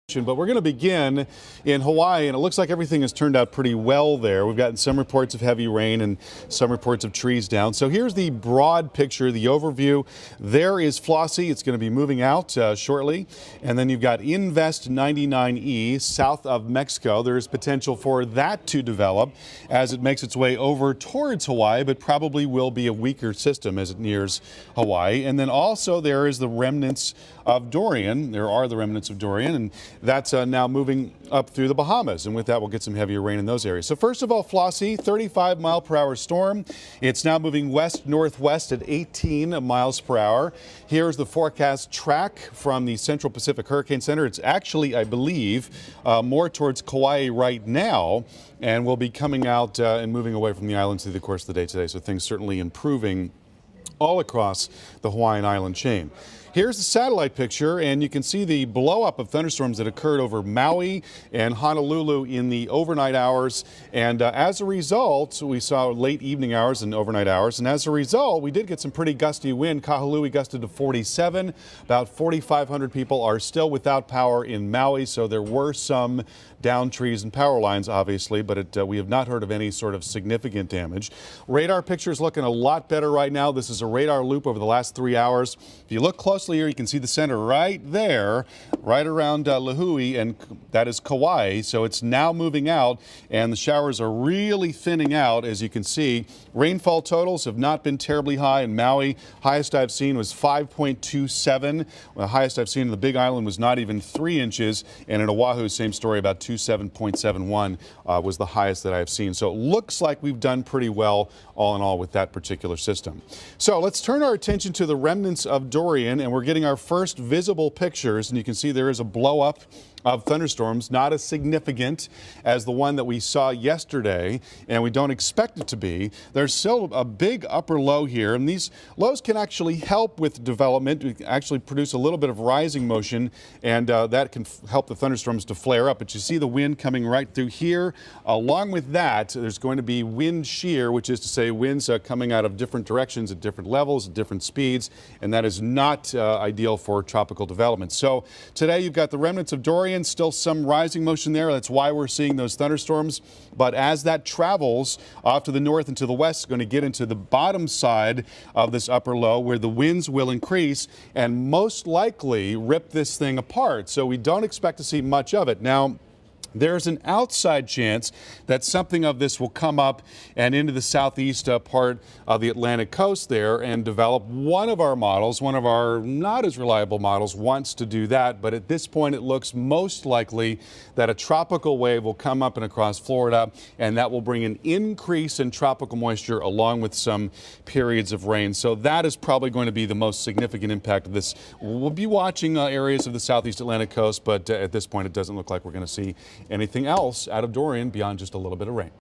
But we're going to begin in Hawaii, and it looks like everything has turned out pretty well there. We've gotten some reports of heavy rain and some reports of trees down. So here's the broad picture, the overview. There is Flossie. It's going to be moving out shortly. And then you've got Invest 99E south of Mexico. There is potential for that to develop as it makes its way over towards Hawaii, but probably will be a weaker system as it nears Hawaii. And then also there is the remnants of Dorian. There are the remnants of Dorian, and that's now moving up through the Bahamas, and with that we'll get some heavier rain in those areas. So first of all, Flossie, 35-mile-per-hour storm. It's now moving west-northwest at 18 miles per hour. Here's the forecast track from the Central Pacific Hurricane Center. It's actually, I believe, more towards Kauai right now, and will be coming out and moving away from the islands through the course of the day today. So things certainly improving all across the Hawaiian Island chain. Here's the satellite picture, and you can see the blow-up of thunderstorms that occurred over Maui and Honolulu in the overnight hours. And as a result, we saw late evening hours and overnight hours. And as a result, we did get some pretty gusty wind. Kahului gusted to 47. About 4,500 people are still without power in Maui, so there were some downed trees and power lines, obviously, but we have not heard of any sort of significant damage. Radar picture is looking a lot better right now. This is a radar loop over the last 3 hours. If you look closely here, you can see the center right there, right around Lahui, and that is Kauai. So it's now moving out, and the showers are really thinning out, as you can see. Rainfall totals have not been terribly high in Maui. Highest I've seen was 5.27. The highest I've seen in the Big Island was not even 3 inches, and in Oahu, same story, about 27.71 was the highest that I've seen. So it looks like we've done pretty well all in all with that particular system. So let's turn our attention to the remnants of Dorian, and we're getting our first visible pictures, and you can see there is a blow up of thunderstorms, not as significant as the one that we saw yesterday, and we don't expect it to be. There's still a big upper low here, and these lows can actually help with development. We can actually produce a little bit of rising motion, and that can help the thunderstorms to flare up. But you see the wind coming right through here. Along with that, there's going to be wind shear, which is to say winds coming out of different directions at different levels, at different speeds, and that is not ideal for tropical development. So today you've got the remnants of Dorian. Still some rising motion there. That's why we're seeing those thunderstorms. But as that travels off to the north and to the west, it's going to get into the bottom side of this upper low where the winds will increase and most likely rip this thing apart. So we don't expect to see much of it. Now, there's an outside chance that something of this will come up and into the southeast part of the Atlantic coast there and develop. One of our models, one of our not as reliable models, wants to do that. But at this point, it looks most likely that a tropical wave will come up and across Florida, and that will bring an increase in tropical moisture along with some periods of rain. So that is probably going to be the most significant impact of this. We'll be watching areas of the southeast Atlantic coast, but at this point, it doesn't look like we're going to see anything else out of Dorian beyond just a little bit of rain.